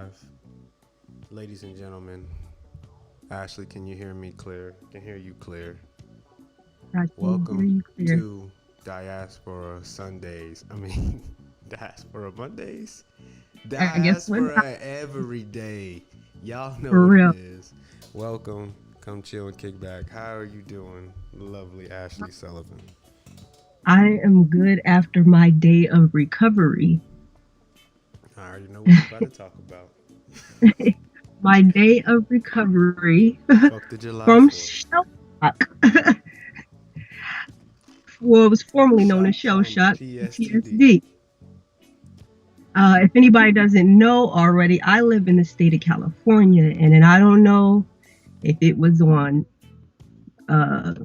live. Ladies and gentlemen, Ashley, can you hear me clear? Can hear you clear. I can hear Welcome you clear. to Diaspora Sundays. Diaspora Mondays? I guess what? Diaspora every day. Y'all know For what it real. is. Welcome. Come chill and kick back. How are you doing, lovely Ashley Sullivan? I am good after my day of recovery. I already know what you're about to talk about. My day of recovery Fuck the July from 4th. shell shock. Well, it was formerly known as Shot shell trauma, shock, PSTD. PTSD. If anybody doesn't know already, I live in the state of California, and then I don't know if it was on uh,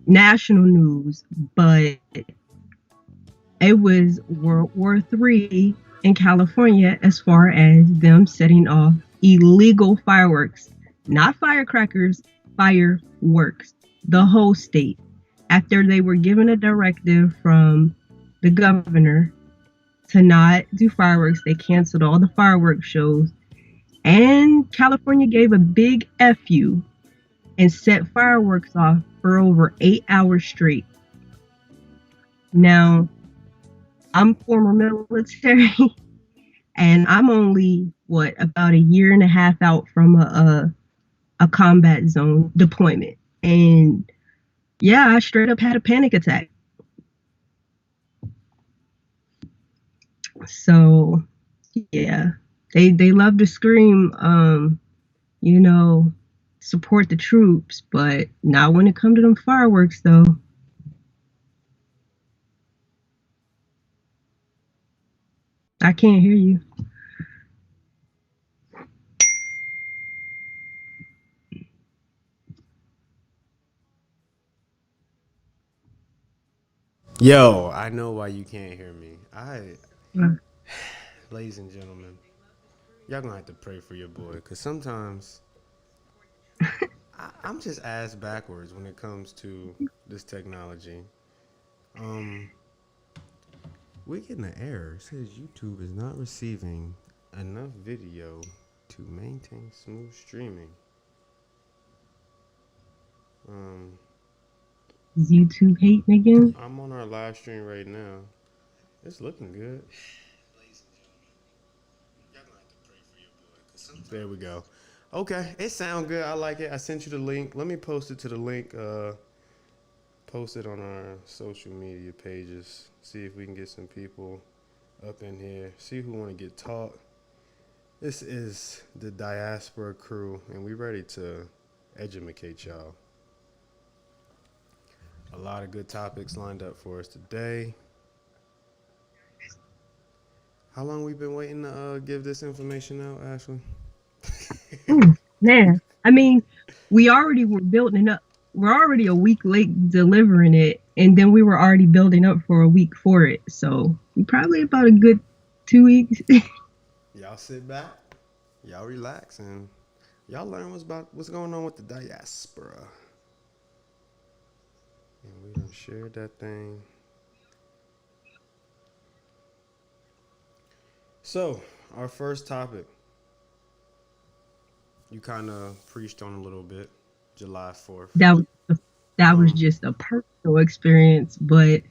national news, but it was World War III in California as far as them setting off illegal fireworks, not firecrackers, fireworks, the whole state. After they were given a directive from the governor to not do fireworks, they canceled all the fireworks shows. And California gave a big FU and set fireworks off for over 8 hours straight. Now, I'm former military, and I'm only about a year and a half out from a combat zone deployment, and yeah, I straight up had a panic attack. So yeah, they love to scream, you know, support the troops, but not when it comes to them fireworks though. I can't hear you. Yo, I know why you can't hear me. Ladies and gentlemen, y'all gonna have to pray for your boy, cause sometimes I'm just ass backwards when it comes to this technology. Um, we getting an error. It says YouTube is not receiving enough video to maintain smooth streaming. Um, Is YouTube hating again? I'm on our live stream right now. It's looking good. There we go. Okay, it sounds good. I like it. I sent you the link. Let me post it to the link. Post it on our social media pages. See if we can get some people up in here. See who want to get taught. This is the Diaspora crew, and we ready to educate y'all. A lot of good topics lined up for us today. How long we been waiting to give this information out, Ashley? Man, I mean, we already were building up. We're already a week late delivering it, and then we were already building up for a week for it. So probably about a good 2 weeks. Y'all sit back, y'all relax, and y'all learn what's going on with the diaspora. And we done shared that thing. So, our first topic, you kind of preached on a little bit, July 4th. that was that was Um, just a personal experience, but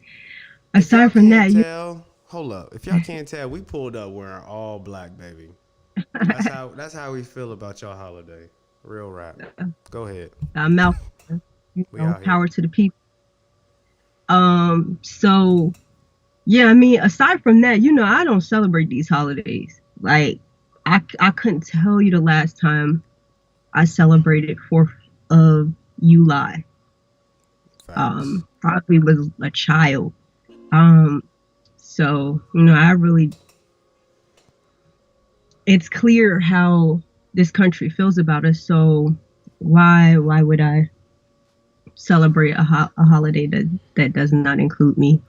if y'all aside from can't that, you tell, hold up. If y'all can't tell, we pulled up wearing all black, baby. That's how we feel about y'all holiday. Real rap. Go ahead. Malcolm, We out here. power to the people. So yeah, I mean, aside from that, I don't celebrate these holidays. Like, I couldn't tell you the last time I celebrated 4th of July. Facts. Probably was a child. So I really, it's clear how this country feels about us. So why would I celebrate a holiday that does not include me?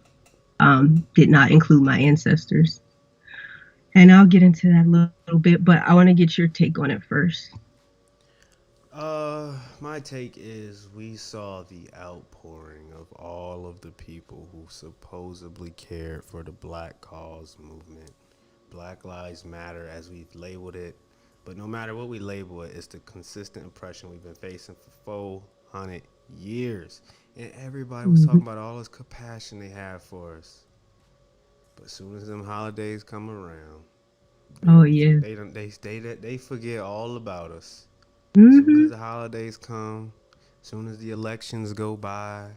Did not include my ancestors. And I'll get into that a little bit, but I want to get your take on it first. My take is we saw the outpouring of all of the people who supposedly cared for the Black cause movement. Black Lives Matter, as we've labeled it, But no matter what we label it, it's the consistent oppression we've been facing for 400 years. And everybody was Mhm. talking about all this compassion they have for us. But as soon as them holidays come around, Oh yeah. they forget all about us. Soon as Mhm. the holidays come, soon as the elections go by,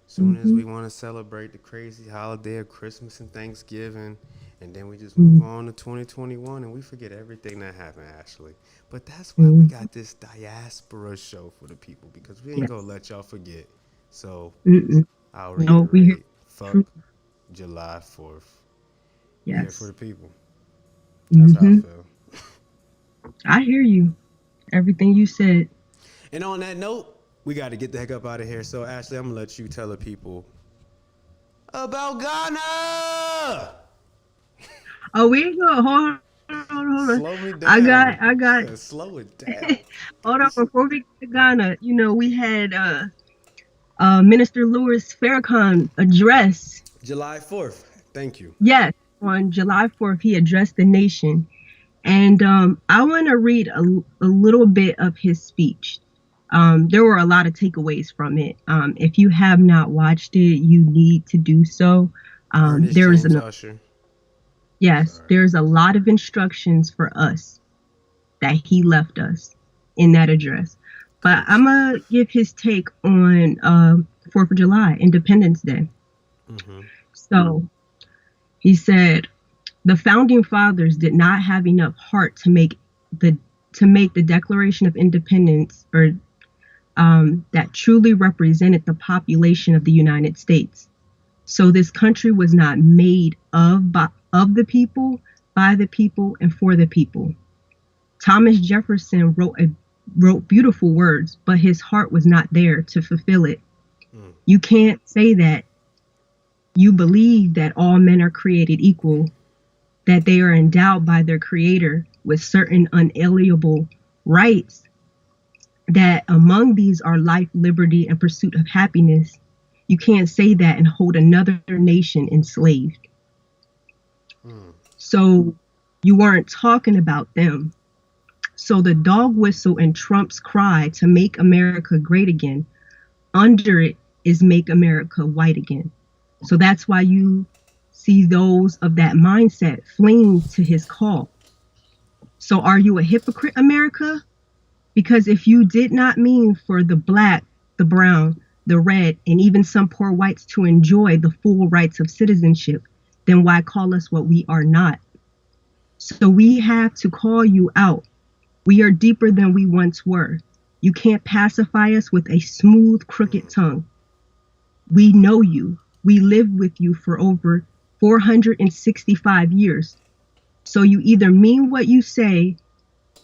soon as Mhm. we want to celebrate the crazy holiday of Christmas and Thanksgiving, and then we just move Mhm. on to 2021 and we forget everything that happened, Ashley. But that's why we Mhm. got this diaspora show for the people, because we ain't gonna Yes. let y'all forget. So Mm-mm. I'll No, we hear reiterate, truth. fuck July 4th. We here for Yes. the people. That's how I Mhm. feel. I hear you. Everything you said. And on that note, we got to get the heck up out of here. So, Ashley, I'm going to let you tell the people about Ghana. Oh, we ain't gonna hold on. Slow me I down. got I She got said, slow it down. hold on before we get to Ghana. We had Minister Louis Farrakhan address. July 4th. Thank you. Yes, on July 4th, he addressed the nation. And I want to read a little bit of his speech. There were a lot of takeaways from it. If you have not watched it, you need to do so. Ernest There is James an Usher. Yes, Sorry. there's a lot of instructions for us that he left us in that address. But I'm Coach. gonna give his take on 4th of July, Independence Day. Mm-hmm. So he said the founding fathers did not have enough heart the to make the Declaration of Independence or that truly represented the population of the United States. So this country was not made of the people, by the people, and for the people. Thomas Jefferson wrote beautiful words, but his heart was not there to fulfill it. Mm. You can't say that you believe that all men are created equal, that they are endowed by their creator with certain unalienable rights, that among these are life, liberty, and pursuit of happiness. You can't say that and hold another nation enslaved. Mm. So you weren't talking about them. So the dog whistle and Trump's cry to make America great again, under it is make America white again. So that's why you see those of that mindset fleeing to his call. So are you a hypocrite, America? Because if you did not mean for the black, the brown, the red, and even some poor whites to enjoy the full rights of citizenship, then why call us what we are not? So we have to call you out. We are deeper than we once were. You can't pacify us with a smooth, crooked Mm. tongue. We know you. We lived with you for over 465 years. So you either mean what you say,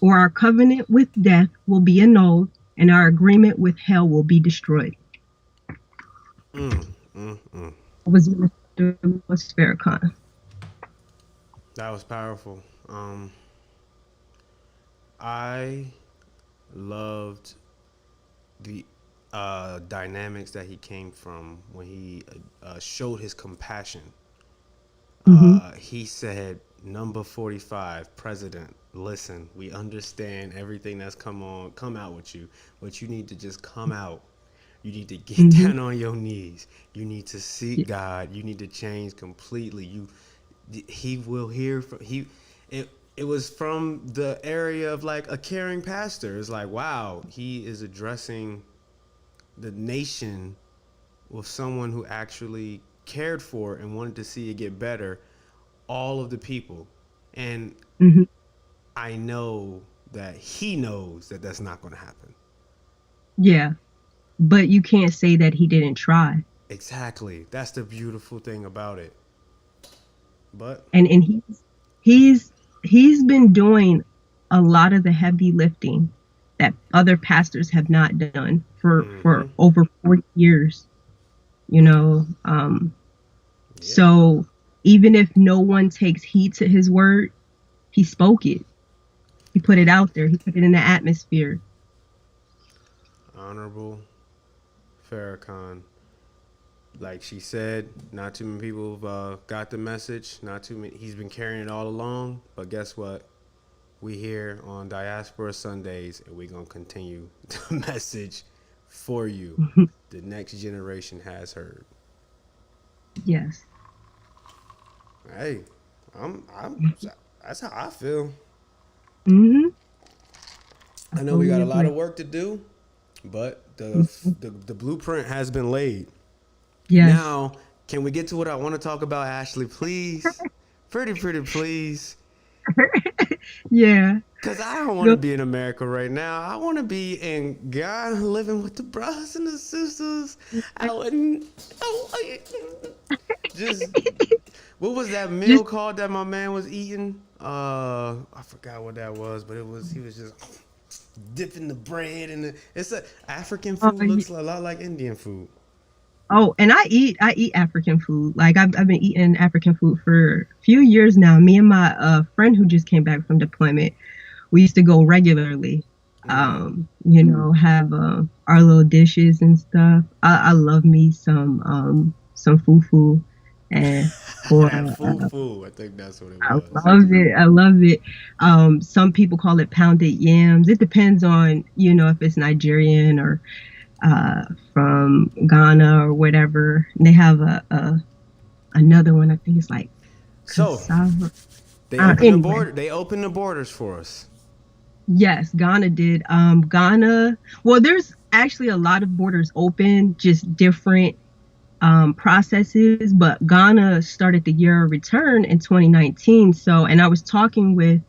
or our covenant with death will be annulled and our agreement with hell will be destroyed. Mm. Mm. Mm. That was Mr. Louis Farrakhan. That was powerful. I loved the dynamics that he came from when he showed his compassion. Mm-hmm. He said, "Number 45, President, listen, we understand everything that's come out with you, but you need to just come out. You need to get Mm-hmm. down on your knees. You need to seek God. You need to change completely. He will hear from he. It was from the area of like a caring pastor. It's like, wow, he is addressing the nation with someone who actually cared for and wanted to see it get better, all of the people. And Mm-hmm. I know that he knows that that's not going to happen. Yeah, but you can't say that he didn't try. Exactly. That's the beautiful thing about it. But And he's he's been doing a lot of the heavy lifting that other pastors have not done mm-hmm. for over 40 years. You know, Yeah, so even if no one takes heed to his word, he spoke it. He put it out there. He put it in the atmosphere. Honorable Farrakhan. Like she said, not too many people have got the message. Not too many. He's been carrying it all along. But guess what? We here on Diaspora Sundays, and we're gonna continue the message for you. The next generation has heard. Yes. Hey, I'm. That's how I feel. Mm-hmm. I I know we got totally a lot agree. of work to do, but Mhm. the blueprint has been laid. Yes. Now, can we get to what I want to talk about, Ashley? Please, pretty, please. Yeah. Cause I don't want to Go. be in America right now. I want to be in Ghana, living with the brothers and the sisters. I wouldn't. Just what was that meal Just called that my man was eating? I forgot what that was, but he was just dipping the bread in the. It's a African food y- looks a lot like Indian food. oh, and I eat African food. Like I've been eating African food for a few years now. Me and my friend who just came back from deployment, we used to go regularly. Mm. Have our little dishes and stuff. I love me some fufu, and or Fufu, I think that's what it I was. love it. I love it. Some people call it pounded yams. It depends on, if it's Nigerian or from Ghana or whatever. They have another one. I think it's like So cassava. they opened the Anyway, border. They opened the borders for us. yes, Ghana did. Ghana. Well, there's actually a lot of borders open, just different processes. But Ghana started the year of return in 2019. So, and I was talking with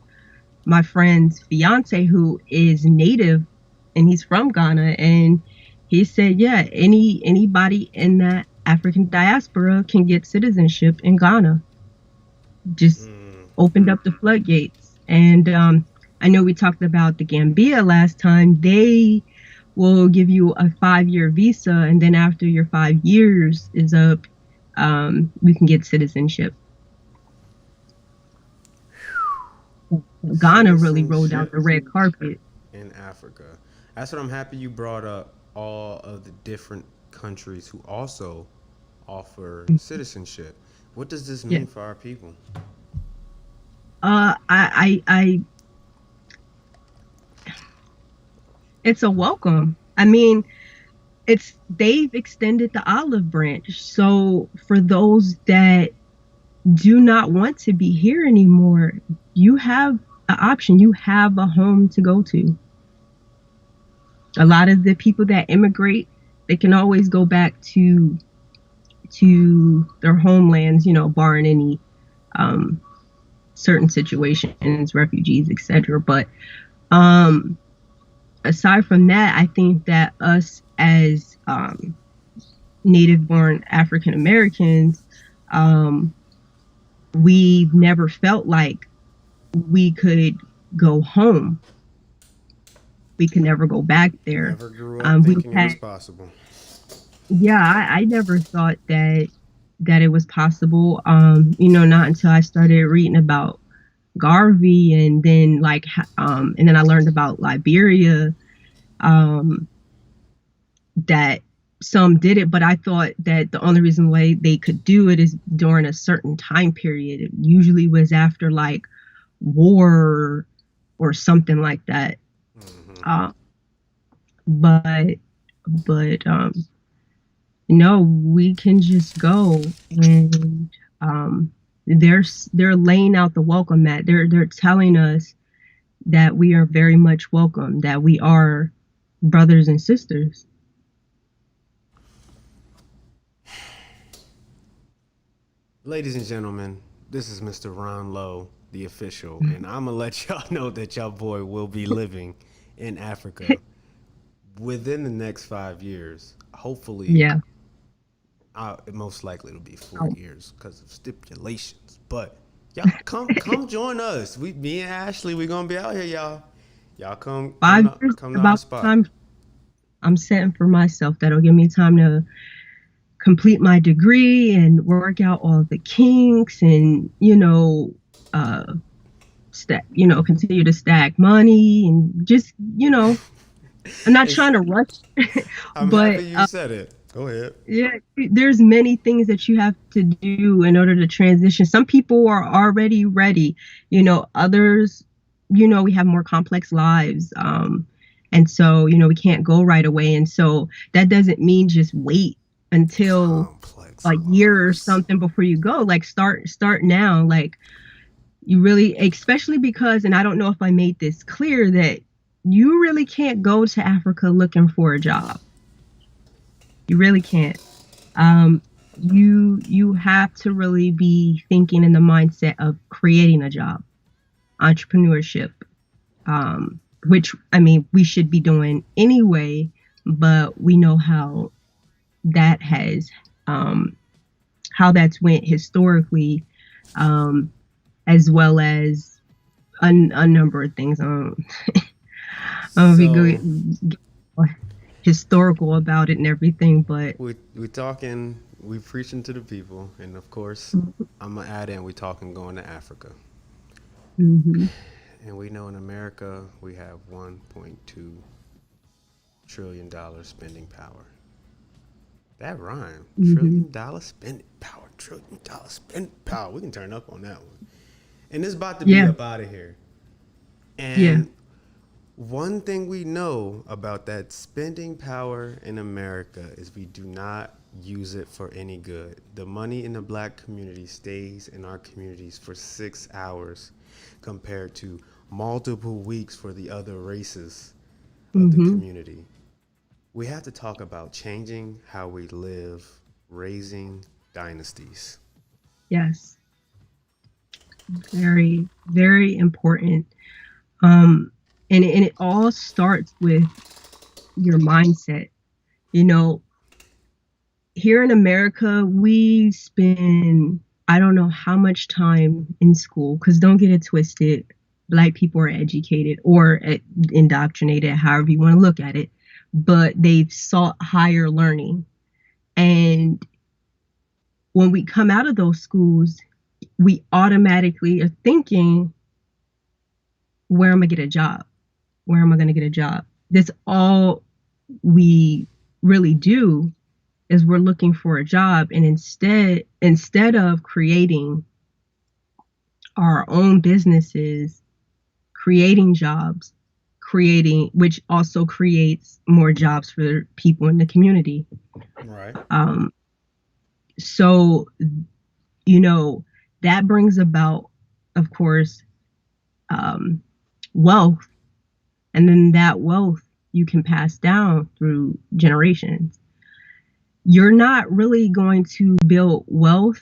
my friend's fiance who is native and he's from Ghana, and he said, yeah, anybody in that African diaspora can get citizenship in Ghana. Just Mm. opened up the floodgates. And I know we talked about the Gambia last time. They will give you a 5-year visa, and then after your 5 years is up, we can get citizenship. Ghana really rolled out Citizenship the red carpet. in Africa. That's what I'm happy you brought up. All of the different countries who also offer citizenship. What does this Yeah. mean for our people? I It's a welcome. I mean, they've extended the olive branch. So for those that do not want to be here anymore, you have an option. You have a home to go to. A lot of the people that immigrate, they can always go back to their homelands, barring any um, certain situations, refugees, etc. But um, aside from that, I think that us as native born African Americans, um, we've never felt like we could go home. We could never go back there. Never grew up We thinking it was had, possible. yeah, I never thought that it was possible. Not until I started reading about Garvey, and then and then I learned about Liberia, um, that some did it, but I thought that the only reason why they could do it is during a certain time period. It usually was after like war or something like that. Hmm. Uh, but but no, we can just go, and they're laying out the welcome mat. They're telling us that we are very much welcome, that we are brothers and sisters. Ladies and gentlemen, this is Mr. Ron Lowe, the official, and I'm gonna let y'all know that y'all boy will be living in Africa within the next 5 years. Hopefully, Yeah. most likely it'll be four Oh, years because of stipulations. But y'all come join us. Me and Ashley, we gonna be out here, y'all. Y'all 5 years come to our about the spot. time I'm setting for myself. That'll give me time to complete my degree and work out all the kinks, and uh continue to stack money, and just I'm not It's, trying to rush, I'm but happy you said it. Go ahead. yeah, there's many things that you have to do in order to transition. Some people are already ready, others we have more complex lives. And so, we can't go right away. And so that doesn't mean just wait until Complex a year or lives. something before you go. Like start now. Like you really, especially because, and I don't know if I made this clear, that you really can't go to Africa looking for a job. You really can't. Um, you have to really be thinking in the mindset of creating a job, entrepreneurship, which I mean we should be doing anyway, but we know that has um, how that's went historically, um, as well as a number of things. I don't know if So get historical about it and everything, but we talking, we preaching to the people, and of course, I'm gonna add in we talking going to Africa, mm-hmm. and we know in America we have 1.2 trillion spending power. That rhyme. Mm-hmm. $1 trillion spending power. $1 trillion spending power. We can turn up on that one. And it's about to be Yeah, up out of here. yeah, And one thing we know about that spending power in America is we do not use it for any good. The money in the black community stays in our communities for 6 hours compared to multiple weeks for the other races of the mm-hmm. community. We have to talk about changing how we live, raising dynasties. Yes, very, very important. Um, and it all starts with your mindset. You know, here in America, we spend I don't know how much time in school. Because don't get it twisted, Black people are educated or indoctrinated, however you want to look at it, but they've sought higher learning. And when we come out of those schools, we automatically are thinking, where am I going to get a job? Where am I going to get a job? That's all we really do, is we're looking for a job. And instead of creating our own businesses, creating jobs, creating which also creates more jobs for people in the community. Right. Um, so you know that brings about, of course, um, wealth, and then that wealth you can pass down through generations. You're not really going to build wealth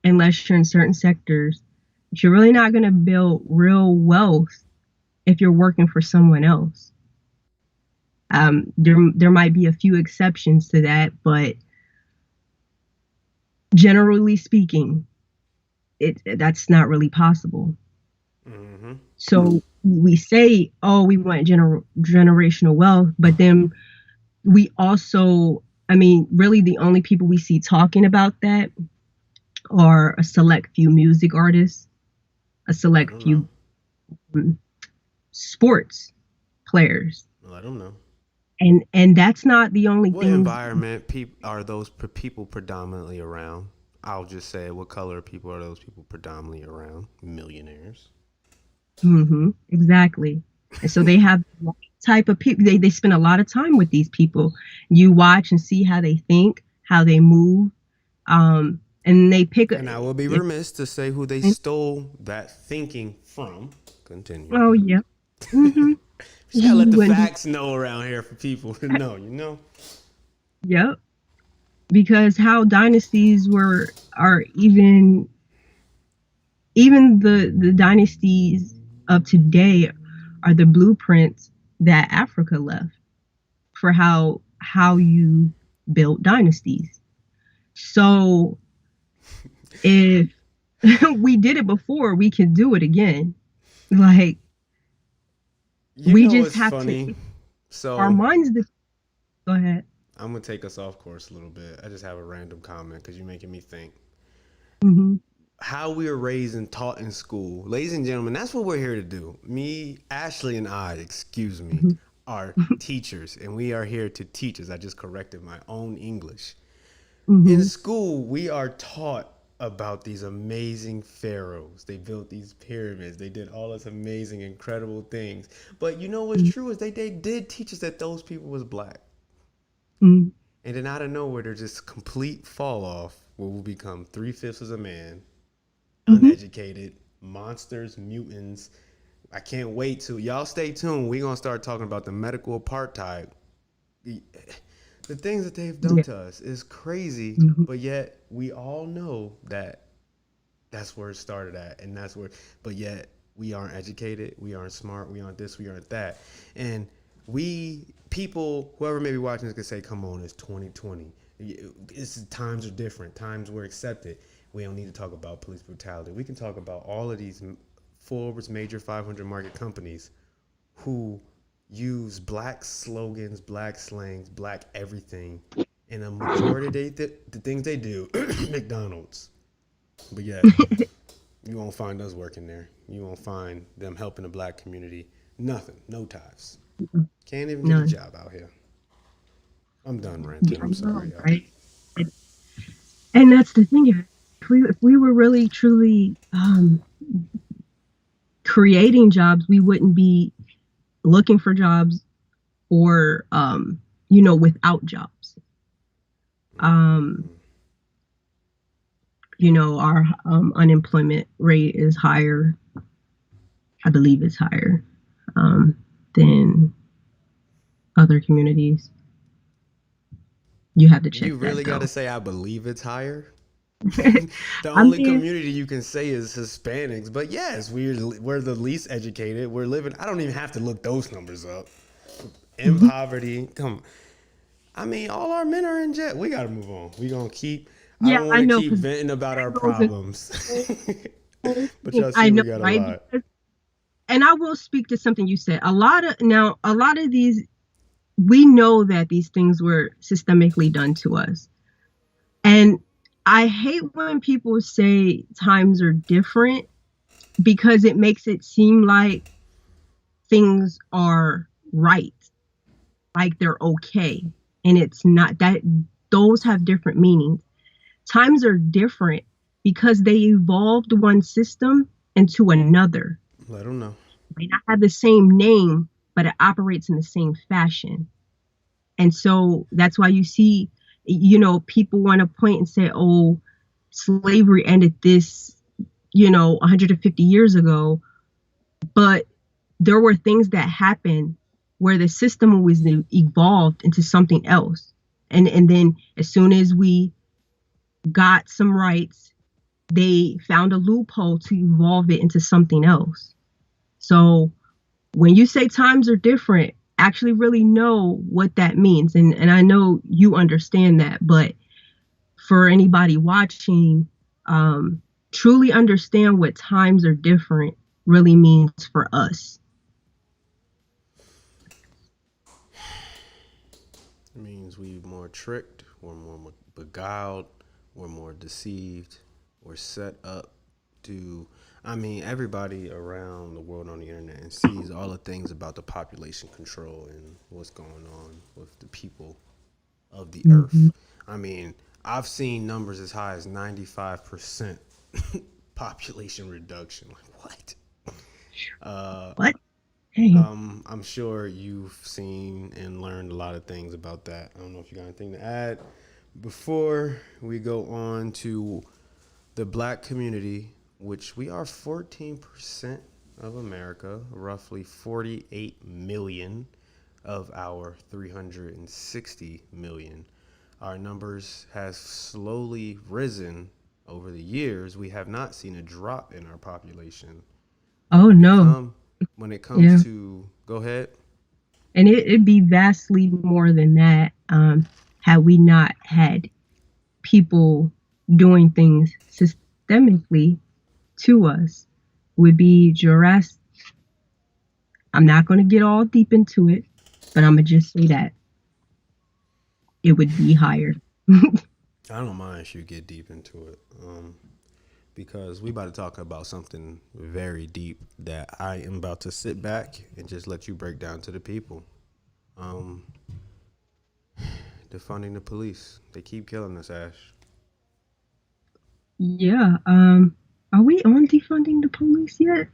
unless you're in certain sectors. But you're really not going to build real wealth if you're working for someone else. There might be a few exceptions to that, but generally speaking, that's not really possible. Mm-hmm. So we say, oh, we want generational wealth, but then we also, I mean, really the only people we see talking about that are a select few music artists, a Let select them know. few um, sports players, Let them know. and that's not the only What things. environment are those people predominantly around? I'll just say, what color of people are those people predominantly around? Millionaires. Exactly. And so they have the right type of people. They spend a lot of time with these people. You watch and see how they think, how they move, and they pick a. And I will be If, remiss to say who they stole that thinking from. Continue. oh yeah. Mm-hmm. Just gotta let You the wouldn't be. facts know around here for people to know, you know? Yep. Because how dynasties were are even the dynasties of today are the blueprints that Africa left for how you built dynasties. So if we did it before, we can do it again. Like You we know just what's have to funny? our So minds. Go ahead. I'm gonna take us off course a little bit. I just have a random comment because you're making me think. Hmm. How we were raised and taught in school. Ladies and gentlemen, that's what we're here to do. Me, Ashley, and I, excuse me, Hmm. are teachers, and we are here to teach us. I just corrected my own English. In Hmm. school, we are taught about these amazing pharaohs. They built these pyramids. They did all this amazing, incredible things. But you know what's true is they did teach us that those people was black. Mm-hmm. And then out of nowhere, there's just complete fall off where we'll become 3/5 of a man, Mm-hmm. uneducated, monsters, mutants. I can't wait to y'all stay tuned. We're gonna start talking about the medical apartheid. The things that they've done Yeah. to us is crazy, Mm-hmm. but yet we all know that that's where it started at, and that's where. But yet we aren't educated, we aren't smart, we aren't this, we aren't that, and we people, whoever may be watching this, could say, "Come on, it's 2020. Times are different. Times were accepted. We don't need to talk about police brutality. We can talk about all of these Forbes major 500 market companies who use black slogans, black slangs, black everything, and a majority of the things they do, McDonald's. But yet, you won't find us working there. You won't find them helping the black community. Nothing. No ties. Can't even get a None. job out here. I'm done Yeah, ranting. I I'm know, sorry, y'all. right? And, and that's the thing. If we were really truly creating jobs, we wouldn't be looking for jobs or without jobs. Um, our unemployment rate is higher. I believe it's higher than other communities. You have to check You that really got to though. say, I believe it's higher. The I only mean, community you can say is Hispanics, but yes, we're the least educated. We're living. I don't even have to look those numbers up. In mhm. poverty, come. I mean, all our men are in jail. We got to move on. We gonna keep. I Yeah, don't want I to know keep because venting about our that goes into problems, the whole but thing. y'all I see, know, we got a right? lot. Because, and I will speak to something you said. A lot of these, we know that these things were systemically done to us. And I hate when people say times are different because it makes it seem like things are right, like they're okay. And it's not that. Those have different meanings. Times are different because they evolved one system into another. Let them know. It may not have the same name, but it operates in the same fashion. And so that's why you see, people want to point and say, oh, slavery ended this, 150 years ago. But there were things that happened where the system was evolved into something else. And then as soon as we got some rights, they found a loophole to evolve it into something else. So when you say times are different, actually really know what that means. And I know you understand that, but for anybody watching, truly understand what times are different really means for us. It means we're more tricked, we're more beguiled, we're more deceived, we're set up to. I mean, everybody around the world on the internet and sees all the things about the population control and what's going on with the people of the Mm-hmm. earth. I mean, I've seen numbers as high as 95% population reduction. Like, what? Uh, What? Hey. I'm sure you've seen and learned a lot of things about that. I don't know if you got anything to add before we go on to the black community, which we are 14% of America, roughly 48 million of our 360 million. Our numbers has slowly risen over the years. We have not seen a drop in our population. But Oh no. when it comes Yeah. to go ahead. And it'd be vastly more than that, had we not had people doing things systemically to us. Would be Jurassic. I'm not going to get all deep into it, but I'm going to just say that it would be higher. I don't mind if you get deep into it, because we about to talk about something very deep that I am about to sit back and just let you break down to the people. Um, defunding the police. They keep killing us, Ash. Yeah. Are we on defunding the police yet?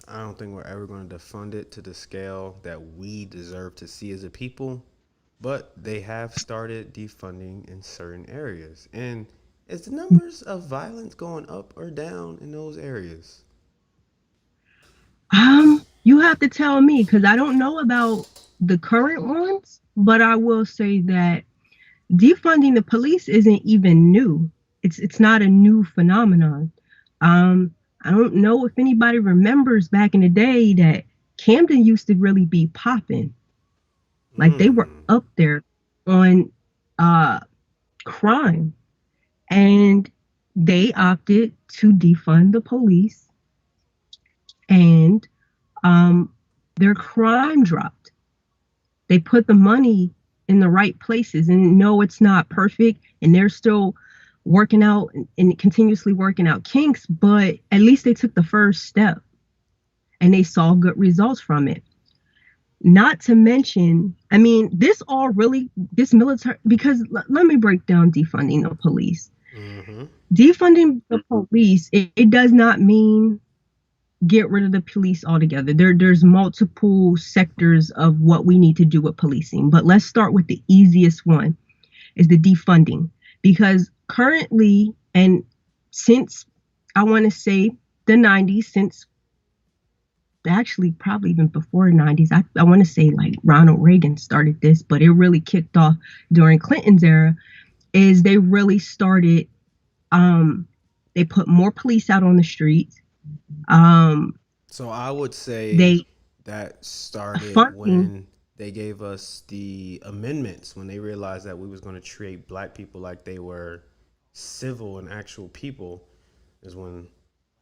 I don't think we're ever going to defund it to the scale that we deserve to see as a people, but they have started defunding in certain areas. And is the numbers of violence going up or down in those areas? You have to tell me because I don't know about the current ones, but I will say that defunding the police isn't even new. It's not a new phenomenon. Um, I don't know if anybody remembers back in the day that Camden used to really be popping. Like they were Mm. up there on uh crime, and they opted to defund the police, and um their crime dropped. They put the money in the right places, and no, it's not perfect, and they're still working out and continuously working out kinks, but at least they took the first step and they saw good results from it. Not to mention, I mean, this all really, this military, because let me break down defunding the police. Mm-hmm. Defunding the police, it does not mean get rid of the police altogether. There's multiple sectors of what we need to do with policing, but let's start with the easiest one is the defunding, because currently, and since I want to say the 90s, since actually probably even before the 90s, I want to say like Ronald Reagan started this, but it really kicked off during Clinton's era, is they really started, um, they put more police out on the streets. Um, So I would say they that started funding. when they gave us the amendments, when they realized that we was going to treat black people like they were civil and actual people, is when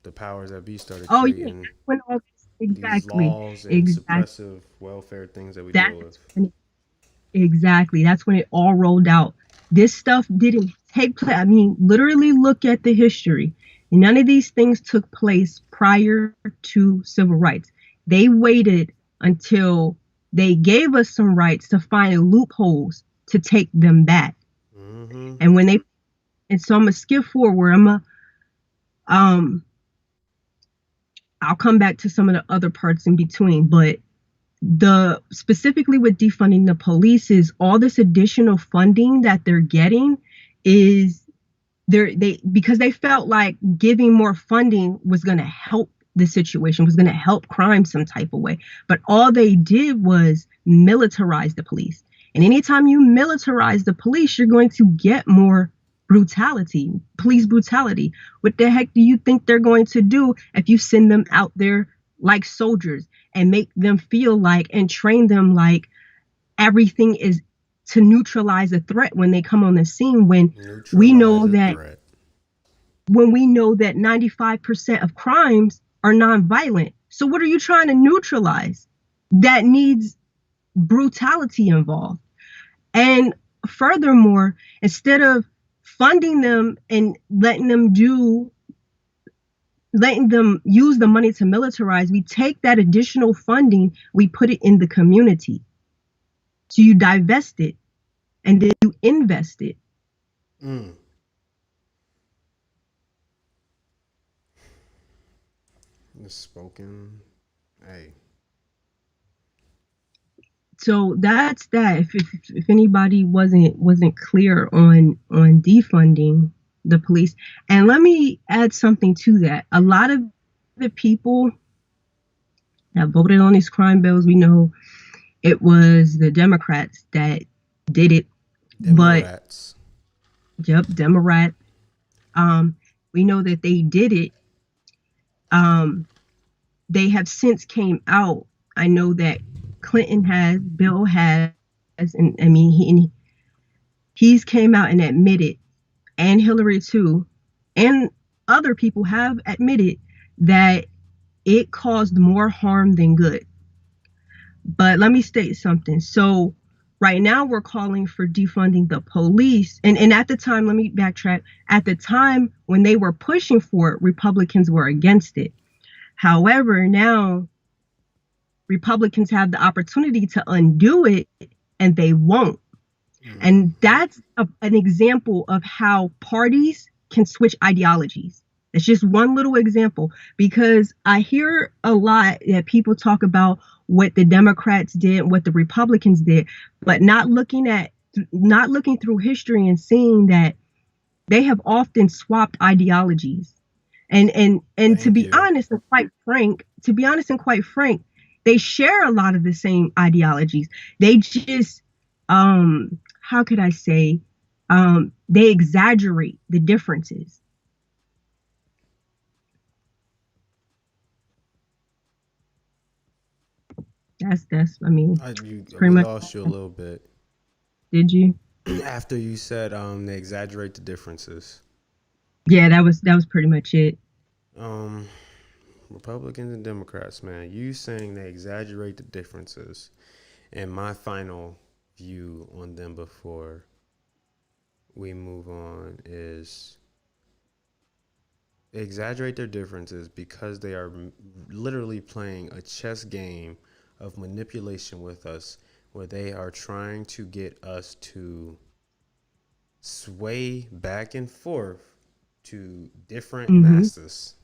the powers that be started Oh yeah, creating that's when all this, these exactly, laws and exactly. suppressive welfare things that we deal That's with. when exactly. That's when it all rolled out. This stuff didn't take place. I mean, literally look at the history. None of these things took place prior to civil rights. They waited until they gave us some rights to find loopholes to take them back. Mm-hmm. And when they and so I'm gonna skip forward. Um I'll come back to some of the other parts in between, but the specifically with defunding the police is all this additional funding that they're getting is they because they felt like giving more funding was going to help the situation, was going to help crime some type of way, but all they did was militarize the police. And anytime you militarize the police, you're going to get more brutality, police brutality. What the heck do you think they're going to do if you send them out there like soldiers and make them feel like and train them like everything is to neutralize a threat when they come on the scene, we Neutralize know a that threat. when we know that 95% of crimes are nonviolent. So what are you trying to neutralize that needs brutality involved? And furthermore, instead of funding them and letting them use the money to militarize, we take that additional funding, we put it in the community. So you divest it and then you invest it. Mm. It's spoken. Hey. So that's that. If anybody wasn't clear on defunding the police, and let me add something to that. A lot of the people that voted on these crime bills, we know it was the Democrats that did it, but Demorats. yep, Democrat. Um, we know that they did it. Um, they have since came out. I know that Clinton has, Bill has, and I mean he's came out and admitted, and Hillary too, and other people have admitted that it caused more harm than good. But let me state something. So right now we're calling for defunding the police. And at the time, let me backtrack. At the time when they were pushing for it, Republicans were against it. However, now Republicans have the opportunity to undo it and they won't. And that's an example of how parties can switch ideologies. It's just one little example, because I hear a lot that people talk about what the Democrats did, what the Republicans did, but not looking through history and seeing that they have often swapped ideologies. And Thank you. to be honest and quite frank, they share a lot of the same ideologies. They just how could I say, they exaggerate the differences. That's I mean, it's pretty We much. lost you a little bit Did you? after you said they exaggerate the differences. Yeah, that was pretty much it. Um, Republicans and Democrats, man, you saying they exaggerate the differences, and my final view on them before we move on is they exaggerate their differences because they are literally playing a chess game of manipulation with us, where they are trying to get us to sway back and forth to different Mhm. masters.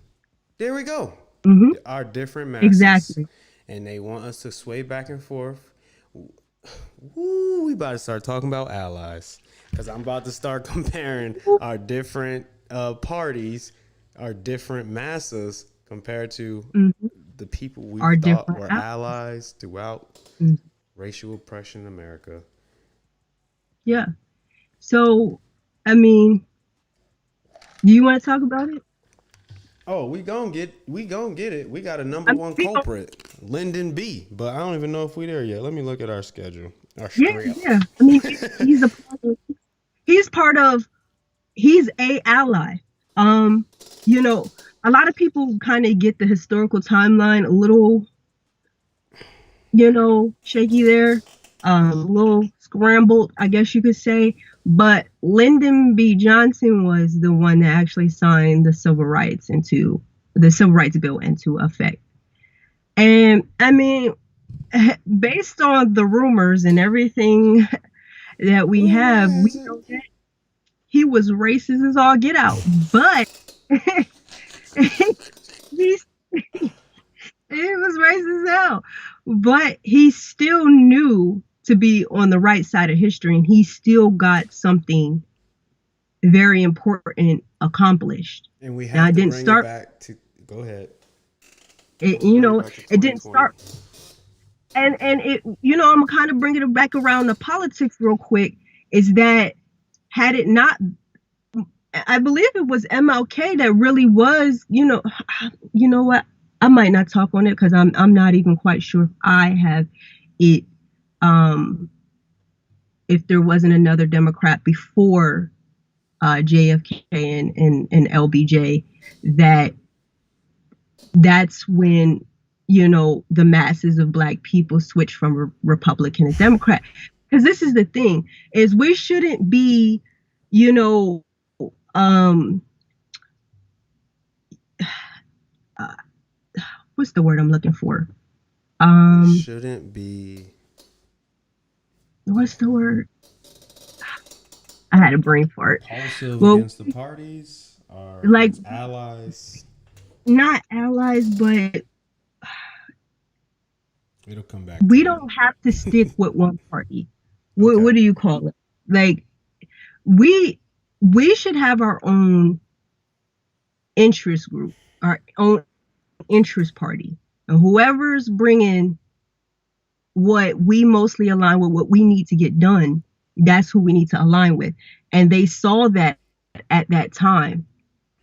There we go. Mhm. Our different masters. Exactly. And they want us to sway back and forth. Woo, we about to start talking about allies. Because I'm about to start comparing our different parties, our different masses, compared to Mhm. the people we Are thought different were allies. allies throughout Mhm. racial oppression in America. Yeah. So, I mean, do you want to talk about it? Oh, we gon' get it. We got a number I mean, one culprit, Lyndon B. But I don't even know if we there yet. Let me look at our schedule, our yeah, yeah. script. I mean, he's part of he's a ally. Um, you know, a lot of people kind of get the historical timeline a little, shaky there, a little scrambled, I guess you could say. But Lyndon B. Johnson was the one that actually signed the Civil Rights Bill into effect. And I mean, based on the rumors and everything that we Rumor have, we has it. know that he was racist as all get out. But he's he was racist as hell. But he still knew to be on the right side of history, and he still got something very important accomplished. And we Now have it to didn't bring it start. back to. Go ahead. It, Let's bring it back to it didn't 2020. start. And it, I'm kind of bringing it back around the politics real quick. Is that had it not, I believe it was MLK that really was, you know what? I might not talk on it because I'm not even quite sure if I have it. Um, if there wasn't another Democrat before JFK and LBJ, that that's when the masses of Black people switch from Republican to Democrat. Because this is the thing: is we shouldn't be, you know, um, uh, what's the word I'm looking for? We Um, shouldn't be what's the word? I had a brain fart. impulsive Well, against the parties or like, against allies. not allies, but It'll come back to we me. don't have to stick with one party. What Okay. do you call it? Like, we we should have our own interest group, our own interest party, and whoever's bringing what we mostly align with, what we need to get done, that's who we need to align with. And they saw that at that time,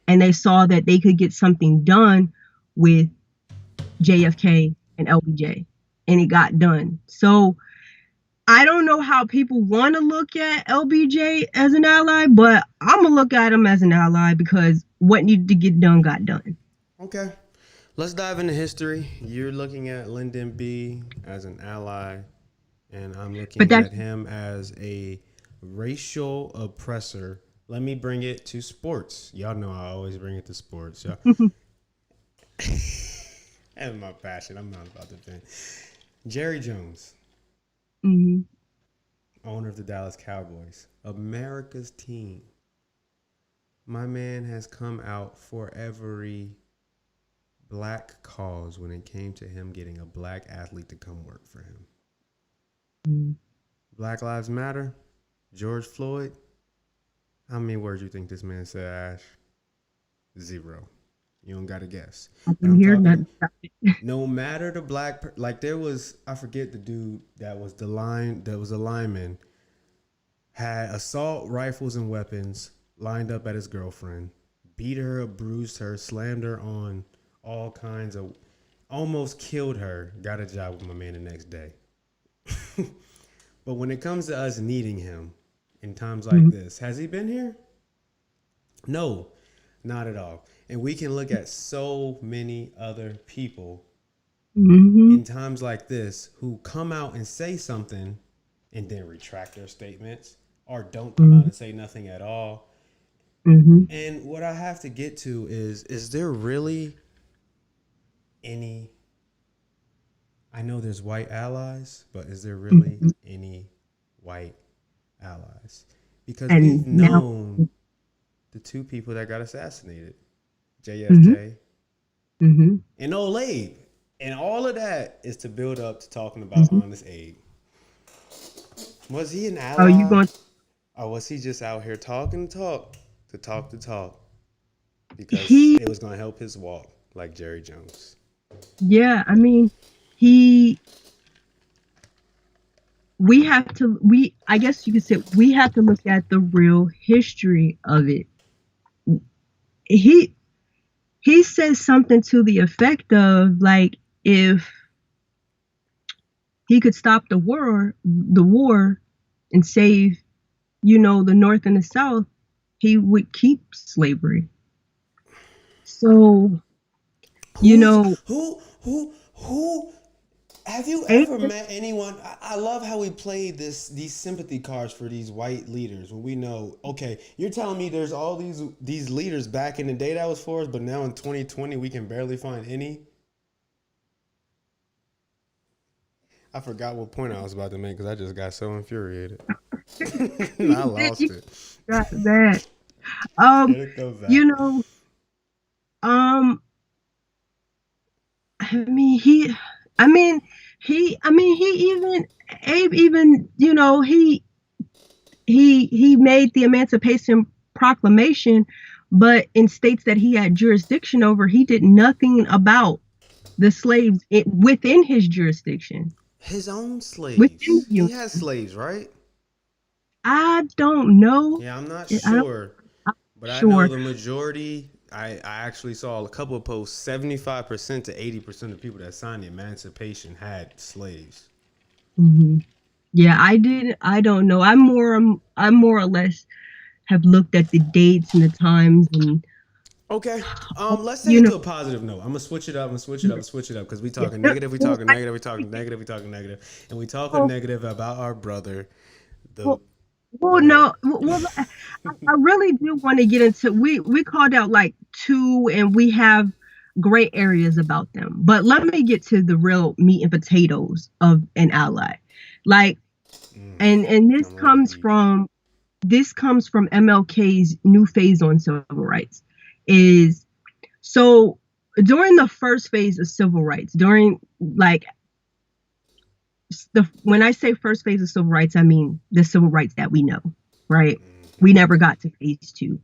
and they saw that they could get something done with JFK and LBJ, and it got done. So I don't know how people want to look at LBJ as an ally, but I'm gonna look at him as an ally because what needed to get done got done. Okay. Let's dive into history. You're looking at Lyndon B as an ally, and I'm But looking that's at him as a racial oppressor. Let me bring it to sports. Y'all know I always bring it to sports. Yeah. That's my passion. I'm not about to think. Jerry Jones. mhm. owner of the Dallas Cowboys, America's team. My man has come out for every black cause when it came to him getting a black athlete to come work for him. Mm. Black Lives Matter, George Floyd. How many words you think this man said, Ash? 0. You don't got to guess. I But can I'm hear talking, that. no matter the like there was, I forget the dude that was a lineman, had assault rifles and weapons lined up at his girlfriend, beat her, bruised her, slammed her on all kinds of, almost killed her, got a job with my man the next day. But when it comes to us needing him in times like this, has he been here? No, not at all. And we can look at so many other people in times like this who come out and say something and then retract their statements, or don't come out and say nothing at all. And what I have to get to is there really any, I know there's white allies, but is there really any white allies? Because we've known the 2 people that got assassinated, JFK and Old Abe. And all of that is to build up to talking about Honest Abe. Was he an ally? Are you going? Or was he just out here talking to talk? Because it was going to help his walk, like Jerry Jones. Yeah, I mean, I guess you could say we have to look at the real history of it. He says something to the effect of, like, if he could stop the war and save, the North and the South, he would keep slavery. So, who have you ever met anyone? I love how we play these sympathy cards for these white leaders when we know, okay, you're telling me there's all these leaders back in the day that was for us, but now in 2020 we can barely find any. I forgot what point I was about to make because I just got so infuriated. I lost it. Got that. Abe even, he made the Emancipation Proclamation, but in states that he had jurisdiction over, he did nothing about the slaves within his jurisdiction. His own slaves. He has slaves, right? I don't know. Yeah, I'm not sure. But I know the majority, I actually saw a couple of posts, 75% to 80% of people that signed the Emancipation had slaves. Yeah, I don't know. I more or less have looked at the dates and the times and. Okay. Let's take it to a positive note. I'm gonna switch it up because we talking negative, we talking negative, we talking negative, we talking negative, and we talking negative about our brother. I really do want to get into. We called out like 2, and we have gray areas about them. But let me get to the real meat and potatoes of an ally. Like, and this comes from MLK's new phase on civil rights. So during the first phase of civil rights, during like when I say first phase of civil rights, I mean the civil rights that we know, right? We never got to phase 2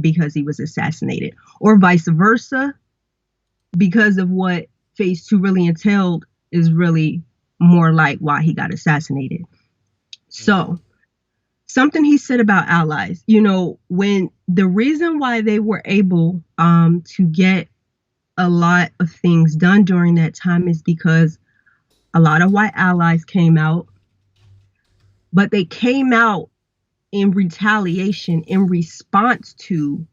because he was assassinated, or vice versa, because of what phase 2 really entailed is really more like why he got assassinated. So something he said about allies, when the reason why they were able to get a lot of things done during that time is because a lot of white allies came out, but they came out in retaliation, in response to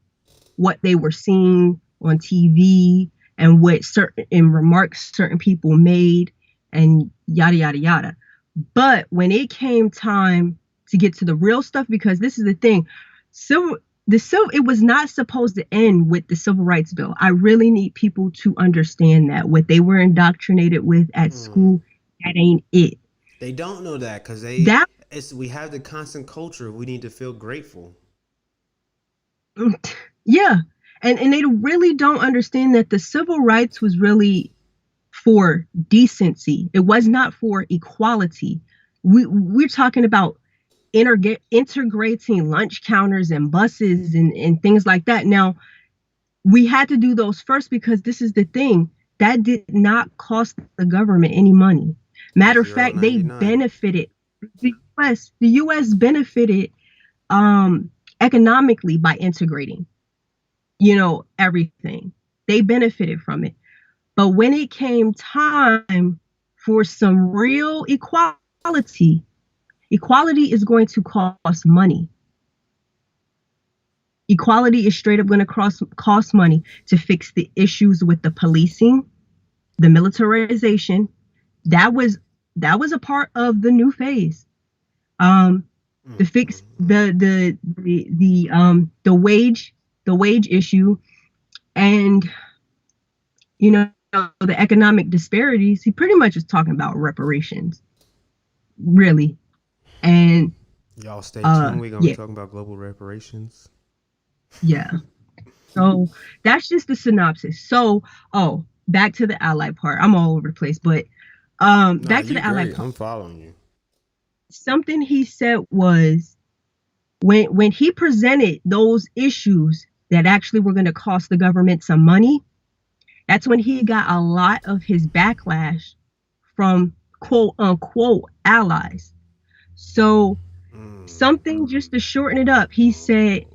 what they were seeing on TV and what certain remarks certain people made and yada, yada, yada. But when it came time to get to the real stuff, because this is the thing, it was not supposed to end with the Civil Rights Bill. I really need people to understand that what they were indoctrinated with at school, that ain't it. They don't know that because we have the constant culture. We need to feel grateful. Yeah. And they really don't understand that the civil rights was really for decency. It was not for equality. We're talking about integrating lunch counters and buses and things like that. Now, we had to do those first because this is the thing that did not cost the government any money. Matter of Zero fact, they 99. benefited. The U.S. benefited economically by integrating, everything. They benefited from it. But when it came time for some real equality, equality is going to cost money. Equality is straight up going to cost money to fix the issues with the policing, the militarization. That was a part of the new phase. Um, to fix the wage issue, and you know the economic disparities. He pretty much is talking about reparations, really. And Y'all stay tuned. We're gonna be yeah, talking about global reparations. yeah. So that's just the synopsis. So, back to the ally part. I'm all over the place, but Nah, back to you the ally great. part. I'm following you. Something he said was when he presented those issues that actually were going to cost the government some money. That's when he got a lot of his backlash from quote unquote allies. So something, just to shorten it up, he said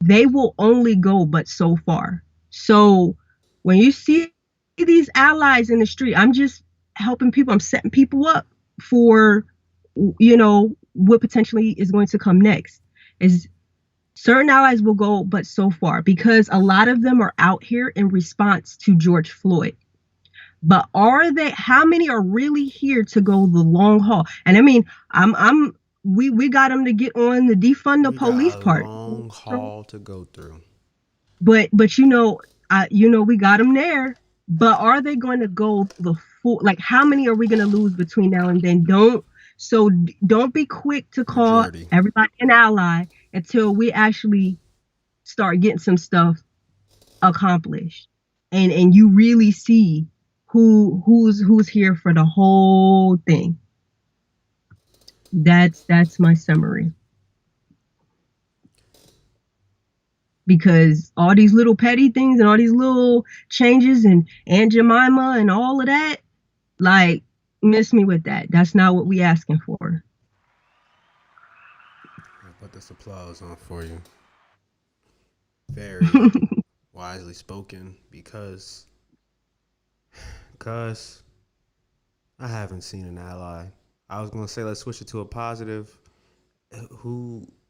they will only go but so far. So when you see these allies in the street, I'm just helping people, I'm setting people up for what potentially is going to come next. Is certain allies will go but so far because a lot of them are out here in response to George Floyd. But are they, how many are really here to go the long haul? And I mean, we got them to get on the defund the We got police a part. long haul to go through. But we got them there. But are they going to go the full? Like, how many are we going to lose between now and then? Don't be quick to call Majority. everybody an ally until we actually start getting some stuff accomplished, and you really see who's here for the whole thing. That's my summary. Because all these little petty things and all these little changes and Aunt Jemima and all of that, like, miss me with that. That's not what we asking for. I put this applause on for you. Very wisely spoken because I haven't seen an ally. I was gonna say let's switch it to a positive.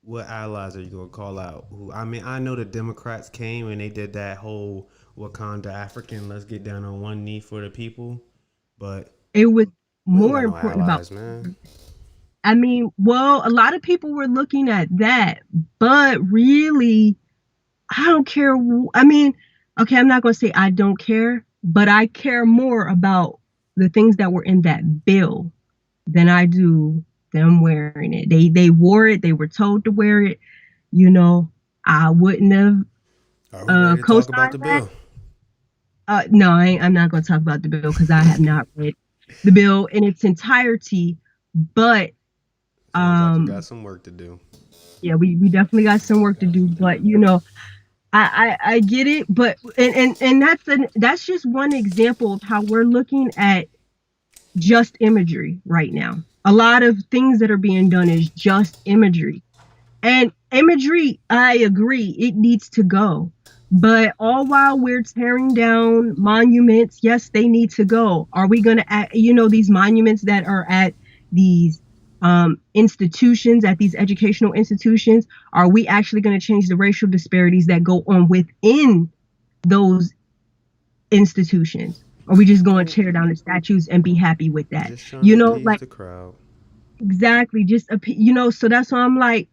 What allies are you gonna call out? I mean, I know the Democrats came and they did that whole Wakanda African, let's get down on one knee for the people, but It was we don't more got no important about, allies, man. I mean, well, a lot of people were looking at that, but really, I don't care. I mean, okay, I'm not going to say I don't care, but I care more about the things that were in that bill than I do them wearing it. They wore it. They were told to wear it. You know, I wouldn't have Are we ready to talk about co-signed the that. bill? No, I'm not going to talk about the bill because I have not read the bill in its entirety. But Sounds like you got some work to do. yeah, we definitely got some work to do. But I get it. But and that's just one example of how we're looking at just imagery right now. A lot of things that are being done is just imagery. And imagery, I agree, it needs to go. But all while we're tearing down monuments, yes, they need to go. Are we going to, these monuments that are at these institutions, at these educational institutions, are we actually going to change the racial disparities that go on within those institutions? Are we just going to tear down the statues and be happy with that? Just trying to appease Like, the crowd. exactly. So that's why I'm like,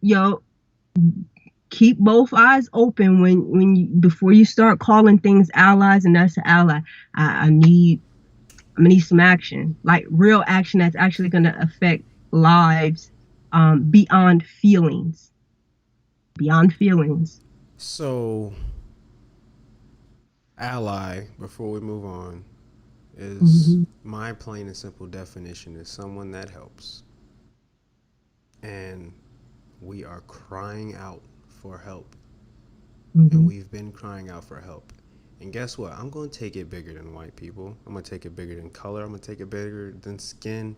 keep both eyes open before you start calling things allies and that's an ally. I'm gonna need some action, like real action that's actually gonna affect lives beyond feelings. Beyond feelings. So, ally, before we move on, is Mm-hmm. my plain and simple definition is someone that helps. And we are crying out for help. And Mm-hmm. we've been crying out for help. And guess what? I'm going to take it bigger than white people. I'm going to take it bigger than color. I'm going to take it bigger than skin,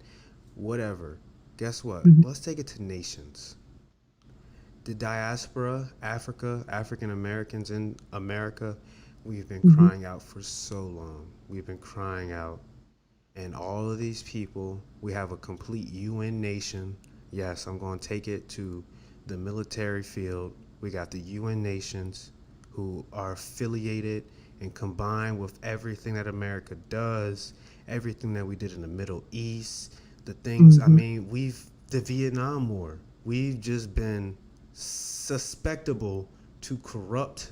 whatever. Guess what? Mm-hmm. Let's take it to nations. The diaspora, Africa, African Americans in America, we've been Mm-hmm. crying out for so long. We've been crying out. And all of these people, we have a complete UN nation. Yes, I'm going to take it to the military field. We got the UN nations who are affiliated and combined with everything that America does, everything that we did in the Middle East, the things, I Mm-hmm. mean, the Vietnam War, we've just been susceptible to corrupt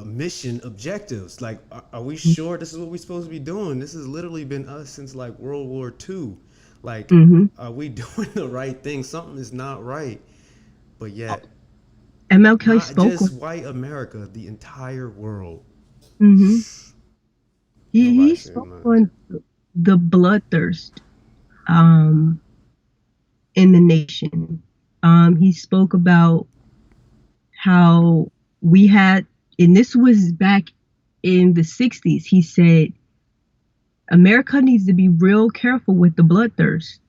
mission objectives. Like, are we sure this is what we're supposed to be doing? This has literally been us since like World War II. Like, Mm-hmm. are we doing the right thing? Something is not right. But yet, MLK not spoke on. just white America, the entire world. Mm-hmm. He Nobody saying spoke nothing. on the bloodthirst um, in the nation. He spoke about how we had, and this was back in the 60s. He said America needs to be real careful with the bloodthirst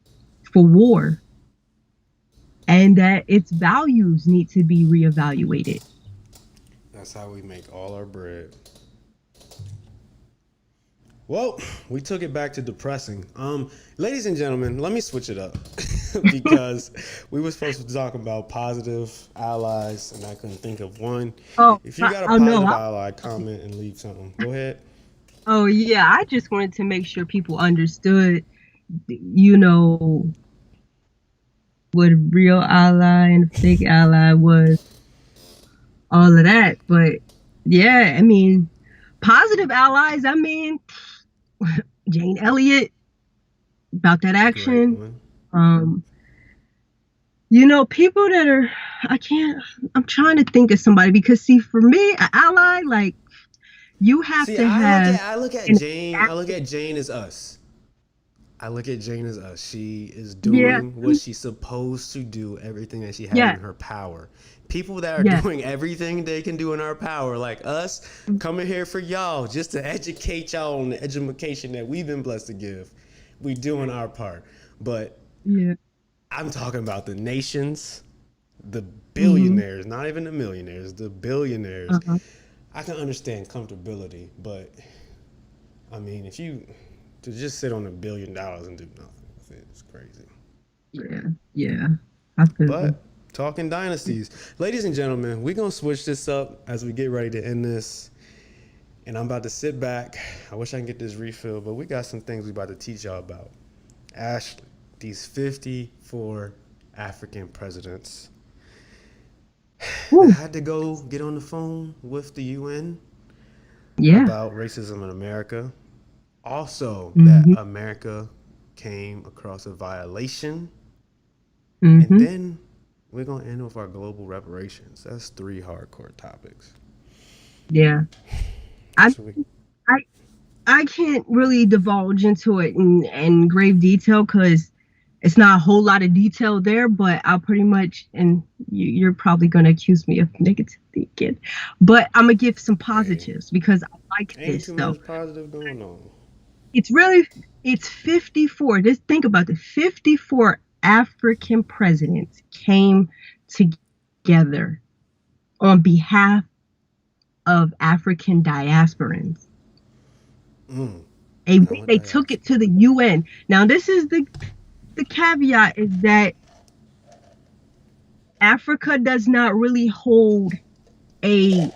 for war, and that its values need to be reevaluated. That's how we make all our bread. Well, we took it back to depressing. Ladies and gentlemen, let me switch it up because we were supposed to talk about positive allies, and I couldn't think of one. Oh, If you got a oh no! positive ally, comment and leave something. Go ahead. Oh yeah, I just wanted to make sure people understood, you know, what a real ally and a fake ally was, all of that. But yeah, I mean, positive allies. I mean, Jane Elliott about that Great action. one. Um, people that are, I can't. I'm trying to think of somebody because see, for me, an ally like you have See, to have I look at an Jane. I look at Jane as us. I look at Jane as us. She is yeah, doing what she's supposed to do, everything that she has yeah, in her power. People that are yeah. doing everything they can do in our power, like us, coming here for y'all, just to educate y'all on the education that we've been blessed to give. We doing our part. But Yeah. I'm talking about the nations, the Hmm. billionaires, not even the millionaires, the billionaires. Uh-huh. I can understand comfortability, but I mean, if you to just sit on $1 billion and do nothing with it, it's crazy. Yeah. Yeah. I feel. But talking dynasties, ladies and gentlemen, we're gonna switch this up as we get ready to end this. And I'm about to sit back. I wish I can get this refill, but we got some things we about to teach y'all about. Ashley, these 54 African presidents that Woo. had to go get on the phone with the UN Yeah. about racism in America. Also, that Hmm. America came across a violation. And Hmm. then we're going to end with our global reparations. That's three hardcore topics. Yeah. I So we, I I can't really divulge into it in grave detail because it's not a whole lot of detail there, but I'll pretty much, and you're probably going to accuse me of negative thinking, but I'm going to give some hey, positives because I like ain't this too though. much positive going on. It's really, it's 54. Just think about the 54 African presidents came together on behalf of African diasporans. Mm, I'm a They took it to diaspora. the UN. Now, this is the caveat is that Africa does not really hold a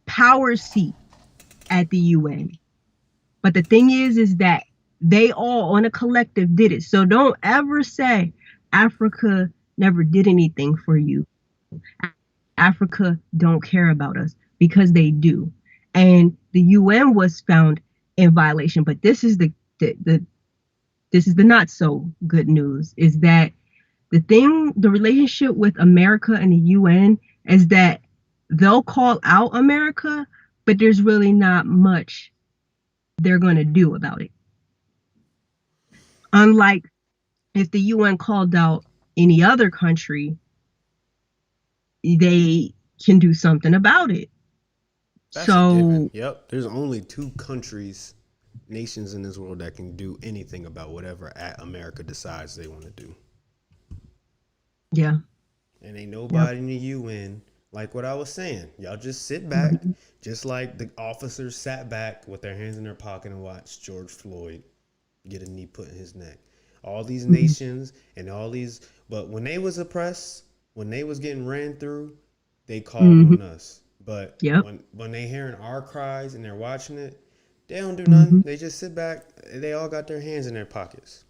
power seat at the UN. But the thing is that they all on a collective did it. So don't ever say Africa never did anything for you. Africa don't care about us because they do. And the UN was found in violation. But this is the this is the not so good news, is that the relationship with America and the UN is that they'll call out America, but there's really not much they're going to do about it. Unlike if the UN called out any other country, they can do something about it. That's a given. Yep. There's only 2 countries, nations in this world that can do anything about whatever America decides they want to do. Yeah. And ain't nobody in the UN, like what I was saying. Y'all just sit back, just like the officers sat back with their hands in their pocket and watched George Floyd get a knee put in his neck. All these nations and all these, but when they was oppressed, when they was getting ran through, they called on us. But when they hearing our cries and they're watching it, they don't do nothing. They just sit back. They all got their hands in their pockets.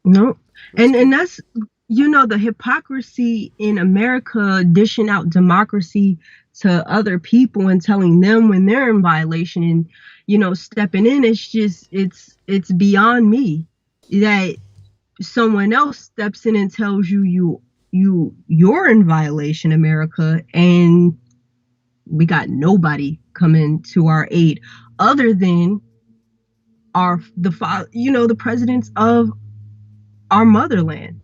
No, and that's, you know, the hypocrisy in America, dishing out democracy to other people and telling them when they're in violation and, you know, stepping in. It's just, it's beyond me that someone else steps in and tells you're in violation, America, and we got nobody coming to our aid other than the presidents of our motherland.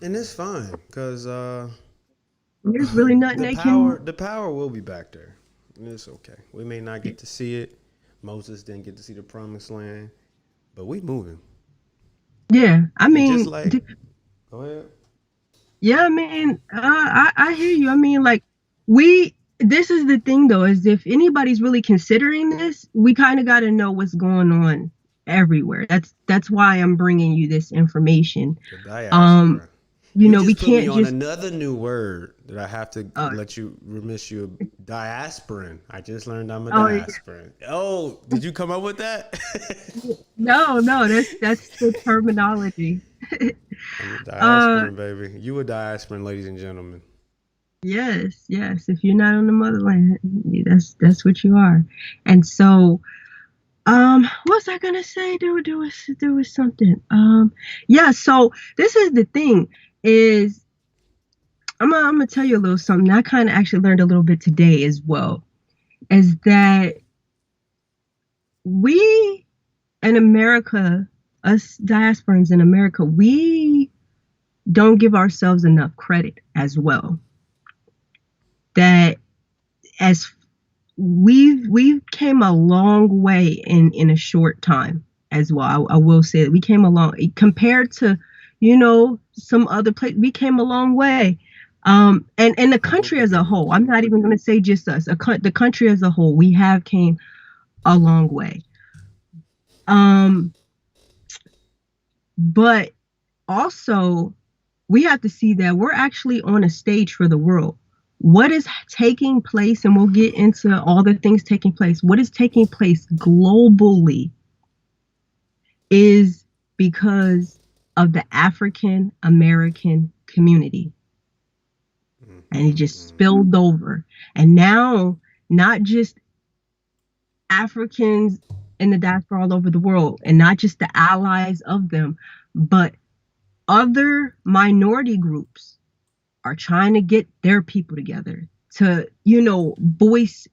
And it's fine because there's really nothing the power will be back there. And it's okay. We may not get to see it. Moses didn't get to see the promised land, but we moving. Yeah, I mean, just like, go ahead. Yeah, I mean, I hear you. I mean, like, this is the thing though, is if anybody's really considering this, we kind of got to know what's going on everywhere. That's why I'm bringing you this information. You know, we can't on another new word that I have to let you remiss you. Diasporan. I just learned I'm a diasporan. Yeah. Oh, did you come up with that? No, that's the terminology. I'm a diasporan, baby. You a diasporan, ladies and gentlemen. Yes. If you're not on the motherland, that's what you are. And so, what was I gonna say? There was something. So this is the thing. Is I'm gonna tell you a little something. I kind of actually learned a little bit today as well, is that we in America, us diasporans in America, we don't give ourselves enough credit as well. That as we've came a long way in a short time as well. I will say that we came a long compared to, you know, some other place. We came a long way. And the country as a whole, I'm not even going to say just us, the country as a whole, we have came a long way. But also we have to see that we're actually on a stage for the world. What is taking place, and we'll get into all the things taking place, what is taking place globally is because of the African American community. And it just spilled over. And now, not just Africans in the diaspora all over the world, and not just the allies of them, but other minority groups are trying to get their people together to, you know, voice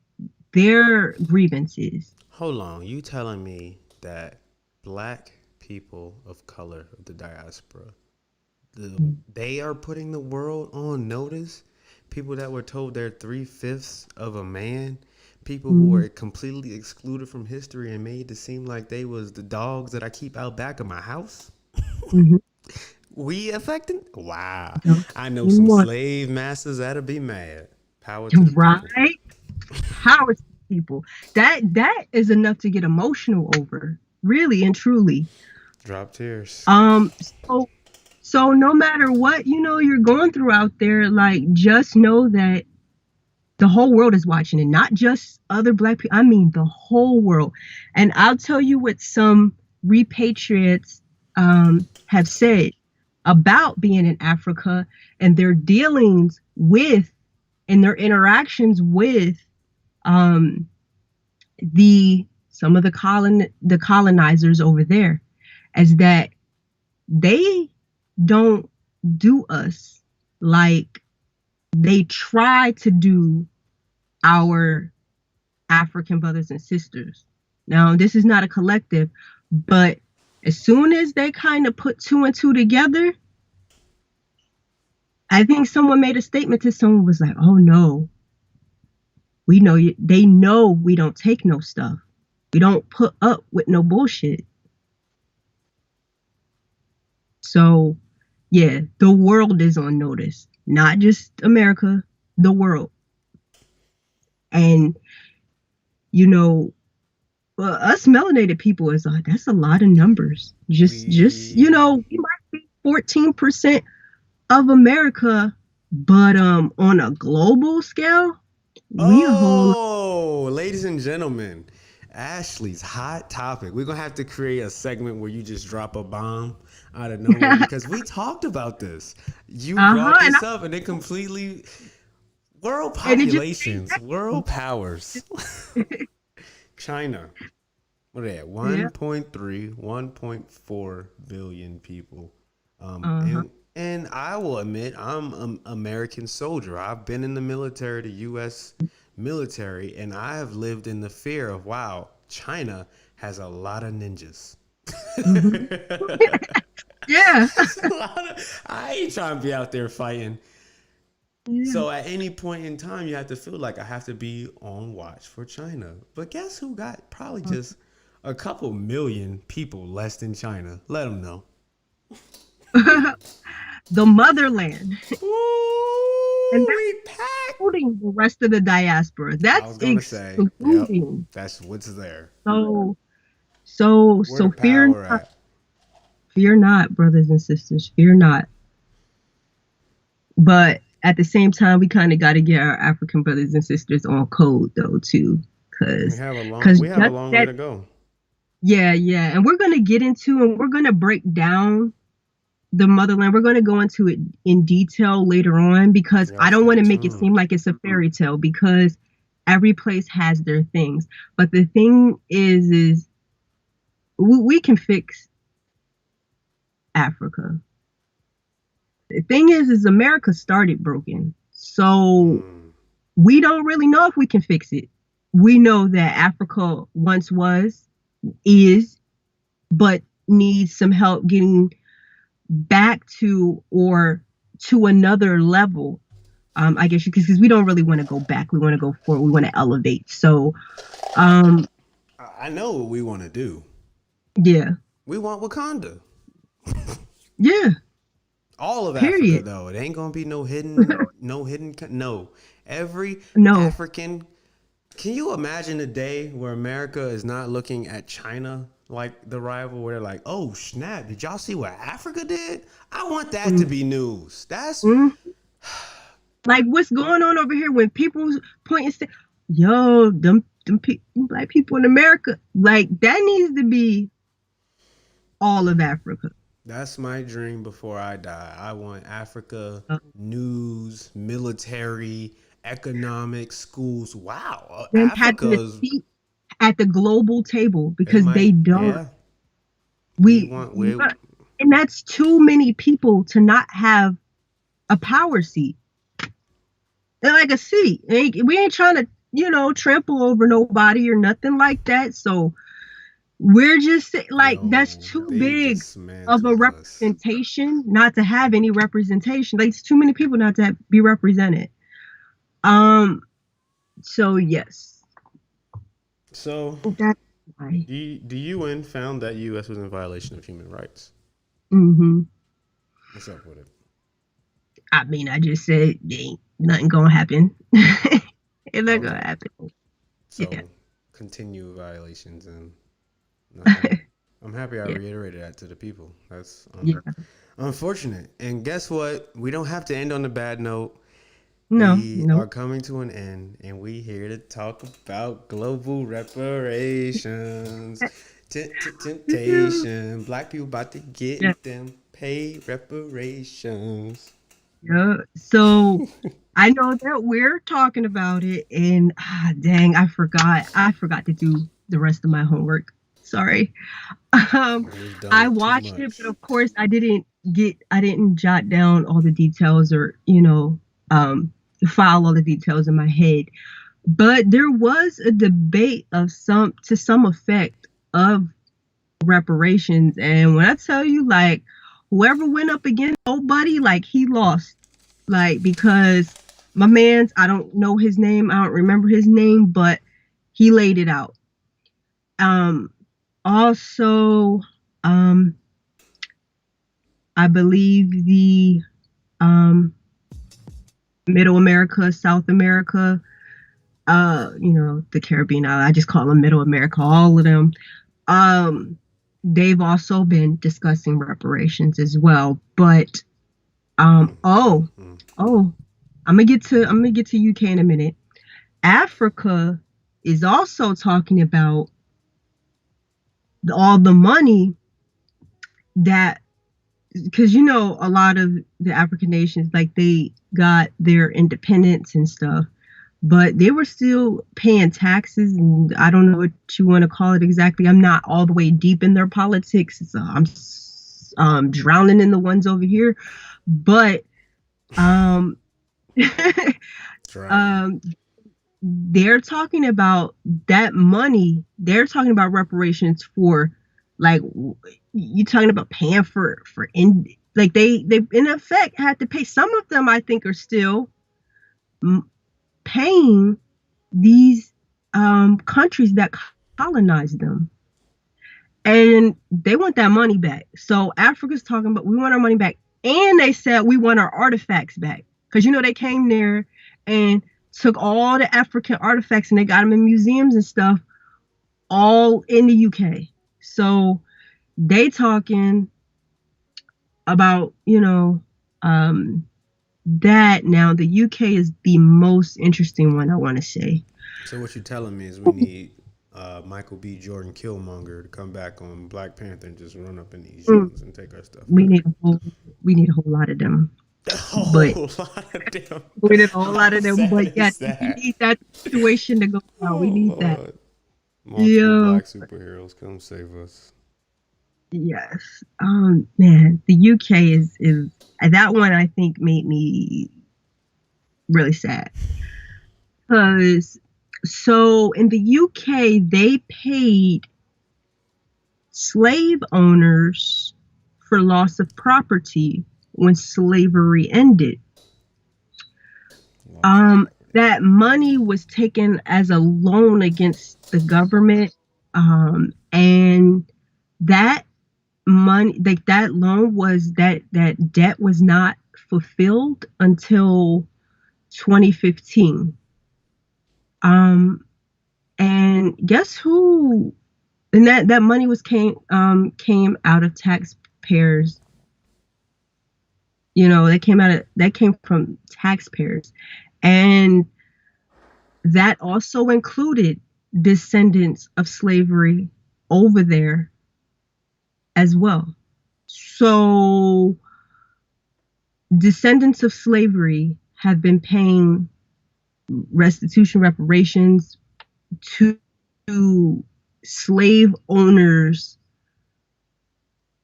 their grievances. Hold on. You telling me that Black people of color of the diaspora, they are putting the world on notice? People that were told they're 3/5 of a man, people who were completely excluded from history and made to seem like they was the dogs that I keep out back of my house. We affected? Wow. I know some slave masters that'll be mad. Power to the people. Power to the people. That is enough to get emotional over. Really and truly. Drop tears. So no matter what, you know, you're going through out there, like, just know that the whole world is watching it, not just other Black people. I mean, the whole world. And I'll tell you what some repatriates have said about being in Africa and their dealings with and their interactions with the some of the colonizers over there, is that they don't do us like they try to do our African brothers and sisters. Now, this is not a collective, but as soon as they kind of put two and two together, I think someone made a statement to someone was like, "Oh no, we know you." They know we don't take no stuff. We don't put up with no bullshit. So, yeah, the world is on notice, not just America, the world. And you know, us melanated people is that's a lot of numbers. Just we might be 14% of America, but on a global scale, we a whole. Oh, ladies and gentlemen, Ashley's hot topic. We're gonna have to create a segment where you just drop a bomb out of nowhere because we talked about this. You brought this up and it completely world populations, world powers. China. What are they at? 1.3, 1.4 billion people. And I will admit, I'm an American soldier. I've been in the military, the U.S. military, and I have lived in the fear of, wow, China has a lot of ninjas. Yeah. I ain't trying to be out there fighting. Yeah. So at any point in time, you have to feel like I have to be on watch for China. But guess who got probably just a couple million people less than China? Let them know. The motherland. Ooh, and that's including the rest of the diaspora. That's excluding. Yep, that's what's there. So fear not. Fear not, brothers and sisters. Fear not. But at the same time, we kind of got to get our African brothers and sisters on code, though, too. Because we have a long way to go. Yeah. And we're going to get into and we're going to break down the motherland. We're going to go into it in detail later on because I don't want to make it seem like it's a fairy tale because every place has their things. But the thing is we can fix Africa. The thing is America started broken. So we don't really know if we can fix it. We know that Africa once is, but needs some help getting back to or to another level. I guess because we don't really want to go back. We want to go forward. We want to elevate. So I know what we want to do. Yeah. We want Wakanda. Yeah. All of Africa, though. It ain't gonna be no hidden. Every African. Can you imagine a day where America is not looking at China like the rival, where they're like, "Oh snap! Did y'all see what Africa did? I want that to be news." That's like what's going on over here when people point and say, "Yo, them black people in America." Like that needs to be all of Africa. That's my dream before I die. I want Africa news, military, economics, schools. Wow, Africa's at the global table because they don't. Yeah. And that's too many people to not have a power seat. They're like a seat. We ain't trying to, trample over nobody or nothing like that. So. We're just like that's too big of a representation not to have any representation. Like it's too many people not to be represented. So yes. So that's why the UN found that U.S. was in violation of human rights. Mm-hmm. What's up with it? I mean, I just said ain't nothing gonna happen. It's not gonna happen. So continue violations and. I'm happy I reiterated that to the people. That's unfortunate. And guess what? We don't have to end on a bad note. We are coming to an end, and we here to talk about global reparations. Temptation. Black people about to get them paid reparations. Yeah. So I know that we're talking about it, and dang, I forgot to do the rest of my homework. Sorry. We've done I it too watched it, but much. of course I didn't jot down all the details or, file all the details in my head. But there was a debate to some effect of reparations. And when I tell you, like, whoever went up against nobody, like, he lost. Like, because my man's, I don't know his name, I don't remember his name, but he laid it out. Um, Also, um, I believe the Middle America, South America, the Caribbean, I just call them Middle America, all of them. Um, they've also been discussing reparations as well. But Mm, mm, oh, mm. oh, I'm gonna get to UK in a minute. Africa is also talking about all the money that, because a lot of the African nations, like, they got their independence and stuff, but they were still paying taxes, and I don't know what you want to call it exactly. I'm not all the way deep in their politics, so I'm drowning in the ones over here. But um, Drowning. um, they're talking about that money. They're talking about reparations for, like, you talking about paying for in like they in effect had to pay. Some of them, I think, are still paying these countries that colonized them, and they want that money back. So Africa's talking about, we want our money back, and they said we want our artifacts back, because they came there and took all the African artifacts and they got them in museums and stuff, all in the UK. So they talking about, that. Now the UK is the most interesting one, I want to say. So what you're telling me is we need Michael B. Jordan Killmonger to come back on Black Panther and just run up in these Mm, joints and take our stuff we back. need a whole we need a whole lot of them. A But whole lot of them. we need a whole lot How of them. sad But yeah, is we that? need that situation to go down. We Oh need that. Lord. Multiple Yeah. black superheroes come save us. Yes. Man, the UK is that one, I think, made me really sad. Because so in the UK, they paid slave owners for loss of property when slavery ended. Loss of property. That money was taken as a loan against the government, and that money, like, that loan was that debt was not fulfilled until 2015. Um, and guess who? And that money came out of taxpayers. That came from taxpayers, and that also included descendants of slavery over there as well. So descendants of slavery have been paying restitution, reparations to slave owners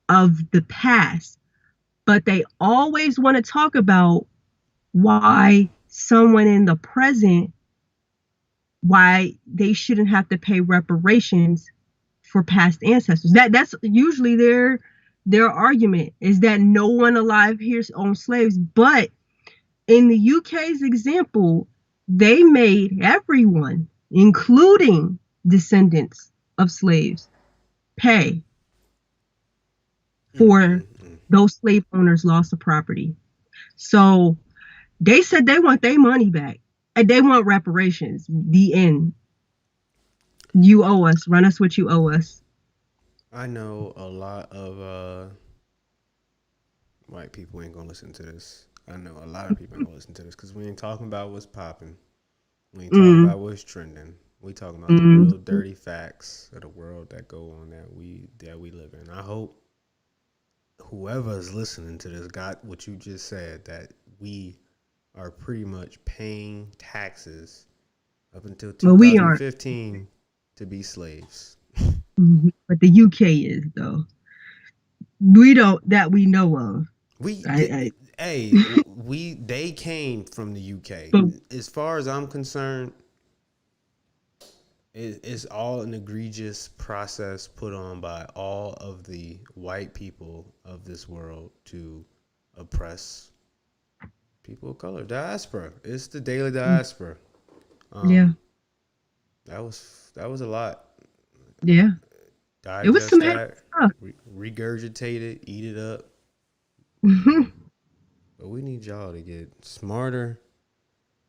of the past, but they always want to talk about why someone in the present, why they shouldn't have to pay reparations for past ancestors. That's usually their argument, is that no one alive here owned slaves. But in the UK's example, they made everyone, including descendants of slaves, pay Mm, for mm, mm. those slave owners' loss of property. So they said they want their money back and they want reparations. The end. You owe us. Run us what you owe us. I know a lot of white people ain't gonna listen to this. I know a lot of people ain't gonna listen to this because we ain't talking about what's popping. We ain't talking Mm, about what's trending. We talking about the mm, real dirty facts of the world that go on that we live in. I hope whoever is listening to this got what you just said, that we are pretty much paying taxes up until but we aren't. 2015 to be slaves. But the UK is though. We don't that we know of. They came from the UK. But, As far as I'm concerned, it's all an egregious process put on by all of the white people of this world to oppress people of color. Diaspora. It's the daily diaspora. Yeah. That was a lot. Yeah. Digest It was some that, stuff. regurgitate it, eat it up. But we need y'all to get smarter,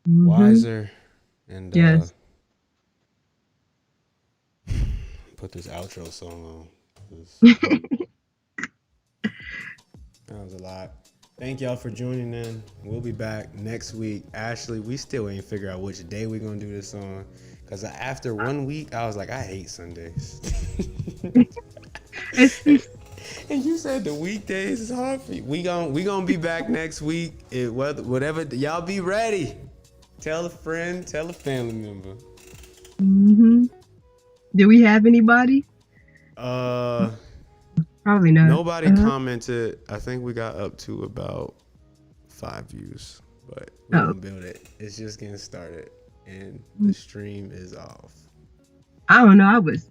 wiser, and yes. Put this outro song on. That was a lot. Thank y'all for joining in. We'll be back next week. Ashley, we still ain't figure out which day we're gonna do this on. Cause after 1 week, I was like, I hate Sundays. And you said the weekdays is hard for you. We gonna be back next week. Whatever y'all be ready. Tell a friend, tell a family member. Do we have anybody? Probably not. Nobody commented. I think we got up to about 5 views, but we're gonna build it. It's just getting started, and the stream is off. I don't know. I was,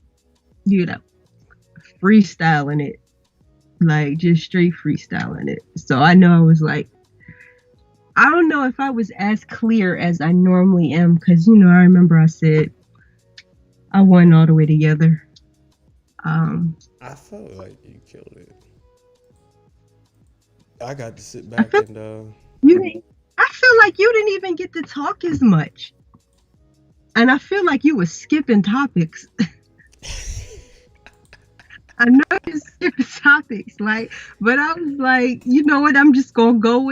freestyling it, like just straight freestyling it. So I know I was like, I don't know if I was as clear as I normally am, because I remember I said I wasn't all the way together. I felt like you killed it. I got to sit back and I feel like you didn't even get to talk as much, and I feel like you were skipping topics. I know you skipping topics, but I was like, you know what? I'm just gonna go with